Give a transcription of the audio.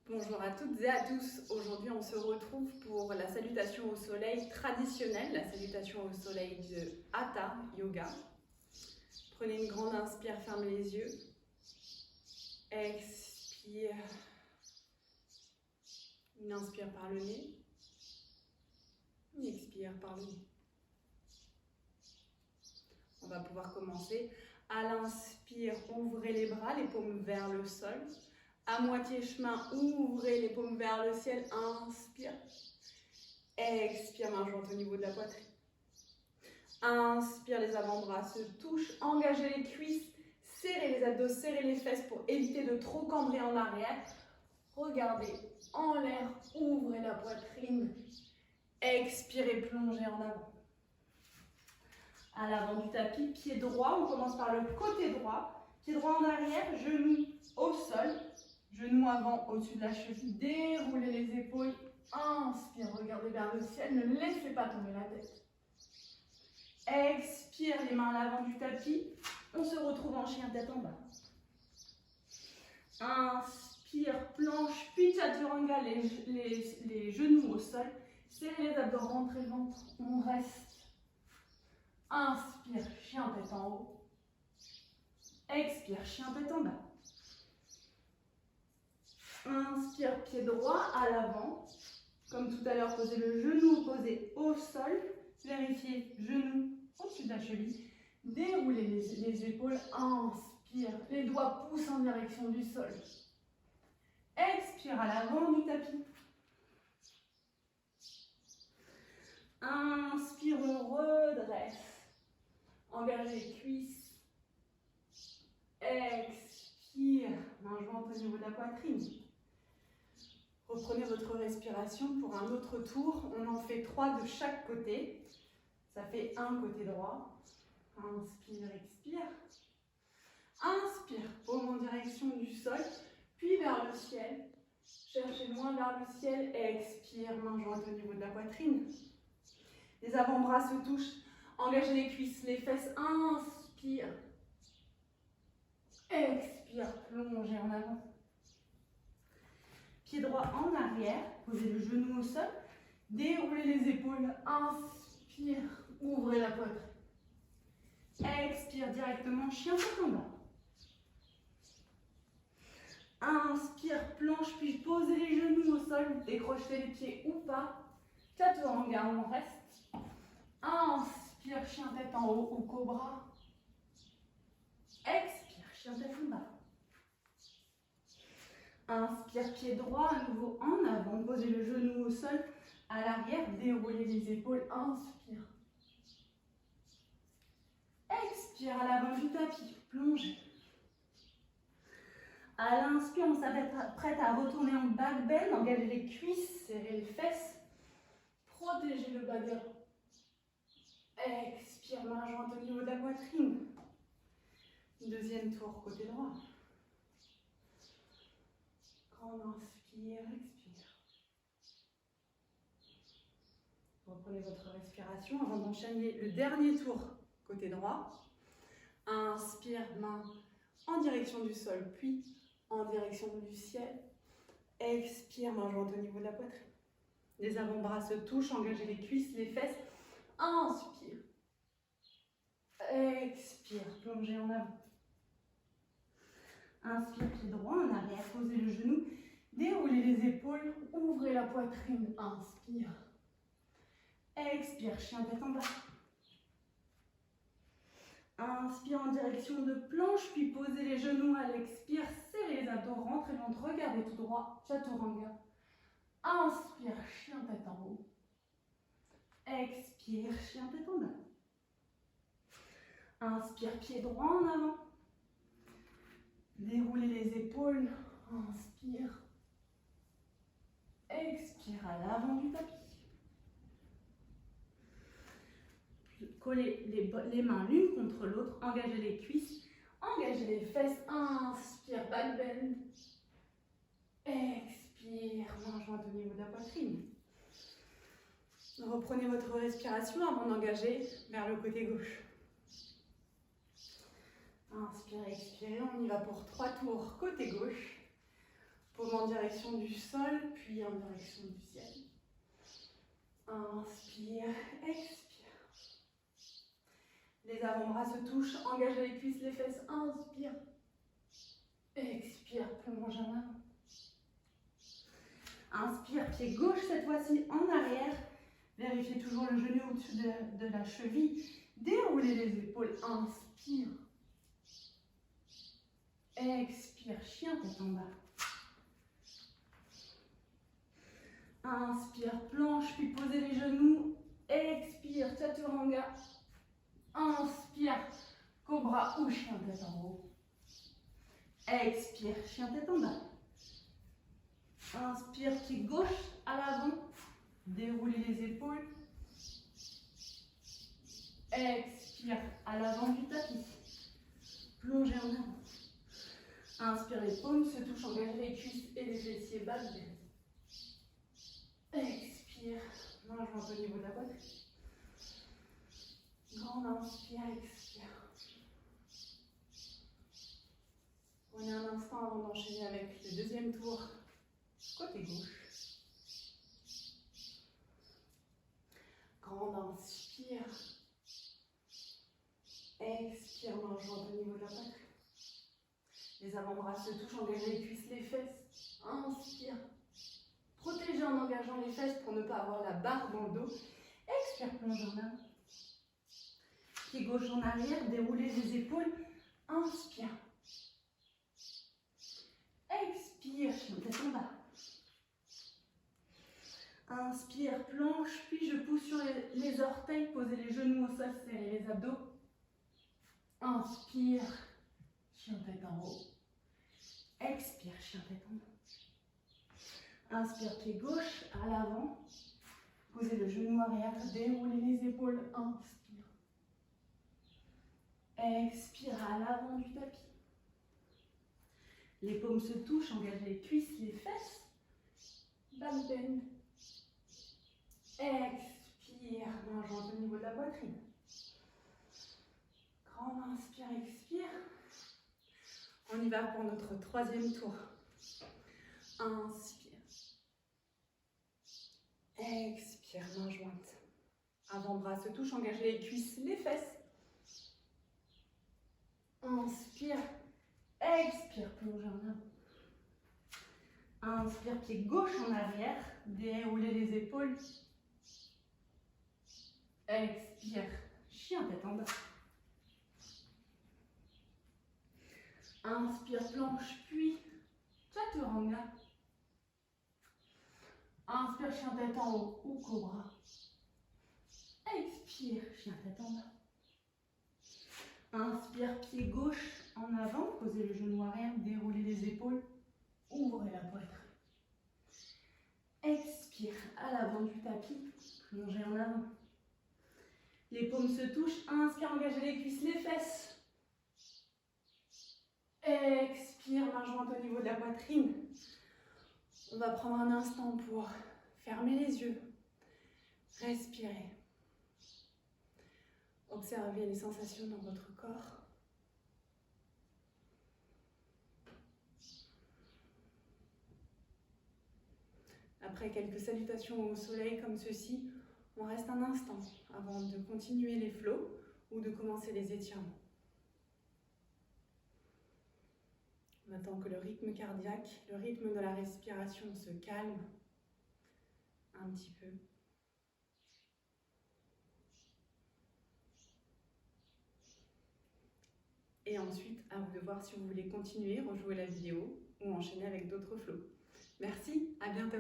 Bonjour à toutes et à tous. Aujourd'hui, on se retrouve pour la salutation au soleil traditionnelle, la salutation au soleil de Hatha Yoga. Prenez une grande inspire, fermez les yeux. Expire. Une inspire par le nez. Une expire par le nez. On va pouvoir commencer. À l'inspire, ouvrez les bras, les paumes vers le sol. À moitié chemin, ouvrez les paumes vers le ciel. Inspire. Expire, main jointe au niveau de la poitrine. Inspire, les avant-bras se touchent. Engagez les cuisses. Serrez les abdos, serrez les fesses pour éviter de trop cambrer en arrière. Regardez en l'air, ouvrez la poitrine. Expirez, plongez en avant. À l'avant du tapis, pied droit, on commence par le côté droit. Pied droit en arrière, genou au sol. Genou avant au-dessus de la cheville. Déroulez les épaules. Inspire, regardez vers le ciel. Ne laissez pas tomber la tête. Expire, les mains à l'avant du tapis. On se retrouve en chien tête en bas. Inspire, planche, puis chaturanga, les genoux au sol. Serrez les abdos, rentrez le ventre. On reste. Inspire, chien tête en haut. Expire, chien tête en bas. Inspire, pied droit à l'avant. Comme tout à l'heure, posez le genou opposé au sol. Vérifiez, genou au-dessus de la cheville. Déroulez les épaules. Inspire, les doigts poussent en direction du sol. Expire à l'avant du tapis. Inspire, on redresse. Engagez les cuisses. Expire, main jointe au niveau de la poitrine. Reprenez votre respiration pour un autre tour. On en fait 3 de chaque côté. Ça fait un côté droit. Inspire, expire. Inspire, paume en direction du sol, puis vers le ciel. Cherchez loin vers le ciel. Expire, main jointe au niveau de la poitrine. Les avant-bras se touchent. Engagez les cuisses, les fesses. Inspire. Expire, plongez en avant. Pied droit en arrière, posez le genou au sol. Déroulez les épaules. Inspire, ouvrez la poitrine. Expire directement, chien tête en bas. Inspire, planche, puis posez les genoux au sol. Décrochez les pieds ou pas. Chaturanga, on reste. Inspire, chien tête en haut ou cobra. Expire, chien tête en bas. Inspire, pied droit, à nouveau en avant. Posez le genou au sol. À l'arrière, déroulez les épaules. Inspire. Expire à l'avant du tapis. Plongez. À l'inspire, on s'apprête à retourner en back bend. Engagez les cuisses, serrez les fesses. Protégez le bas des reins. Expire, main jointe au niveau de la poitrine. Deuxième tour, côté droit. Grande inspire, expire. Reprenez votre respiration avant d'enchaîner le dernier tour, côté droit. Inspire, main en direction du sol, puis en direction du ciel. Expire, main jointe au niveau de la poitrine. Les avant-bras se touchent, engagez les cuisses, les fesses. Inspire. Expire, plongez en avant. Inspire, pied droit en arrière, posez le genou. Déroulez les épaules, ouvrez la poitrine. Inspire. Expire, chien tête en bas. Inspire en direction de planche, puis posez les genoux à l'expire. Serrez les abdos, rentrez le ventre, regardez tout droit. Chaturanga. Inspire, chien tête en haut. Expire, chien tête en bas. Inspire, pied droit en avant. Déroulez les épaules. Inspire. Expire à l'avant du tapis. Collez les mains l'une contre l'autre. Engagez les cuisses. Engagez les fesses. Inspire, back bend. Expire, main jointe au niveau de la poitrine. Reprenez votre respiration avant d'engager vers le côté gauche. Inspirez, expirez. On y va pour 3 tours côté gauche. Paume en direction du sol, puis en direction du ciel. Inspire, expire. Les avant-bras se touchent, engage les cuisses, les fesses. Inspire. Expire, plonge en avant. Inspire, pied gauche cette fois-ci en arrière. Vérifiez toujours le genou au-dessus de la cheville. Déroulez les épaules. Inspire. Expire, chien tête en bas. Inspire, planche, puis posez les genoux. Expire, chaturanga. Inspire, cobra ou chien tête en haut. Expire, chien tête en bas. Inspire, pied gauche à l'avant. Déroulez les épaules. Expire, à l'avant du tapis. Plongez en avant. Inspire, les paumes se touchent, engagez les cuisses et les fessiers, bas de tête. Expire, main jointe au niveau de la poitrine. Grande inspire, expire. Prenez un instant avant d'enchaîner avec le deuxième tour, côté gauche. Grande inspire. Expire, main jointe au niveau de la poitrine. Les avant-bras se touchent, engagez les cuisses, les fesses. Inspire. Protégez en engageant les fesses pour ne pas avoir la barre dans le dos. Expire, plonge en avant. Pied gauche en arrière, déroulez les épaules. Inspire. Expire, chien tête en bas. Inspire, planche, puis je pousse sur les orteils, posez les genoux au sol, serrez les abdos. Inspire, chien tête en haut. Expire, chien tête en bas. Inspire, pied gauche à l'avant. Posez le genou arrière, déroulez les épaules. Inspire. Expire à l'avant du tapis. Les paumes se touchent, engagez les cuisses, les fesses. Back bend. Expire, main jointe au niveau de la poitrine. Grande inspire, expire. On y va pour notre troisième tour. Inspire. Expire, main jointe. Avant-bras se touchent, engagez les cuisses, les fesses. Inspire. Expire, plonge en avant. Inspire, pied gauche en arrière. Déroulez les épaules. Expire, chien tête en bas. Inspire, planche, puis chaturanga. Inspire, chien tête en haut ou cobra. Expire, chien tête en bas. Inspire, pied gauche en avant, posez le genou arrière, déroulez les épaules, ouvrez la poitrine. Expire, à l'avant du tapis, plongez en avant. Les paumes se touchent, inspire, engagez les cuisses, les fesses. Expire, main jointe au niveau de la poitrine. On va prendre un instant pour fermer les yeux, respirer. Observez les sensations dans votre corps. Après quelques salutations au soleil comme ceci, on reste un instant avant de continuer les flots ou de commencer les étirements. On attend que le rythme cardiaque, le rythme de la respiration se calme un petit peu. Et ensuite, à vous de voir si vous voulez continuer, rejouer la vidéo ou enchaîner avec d'autres flots. Merci, à bientôt.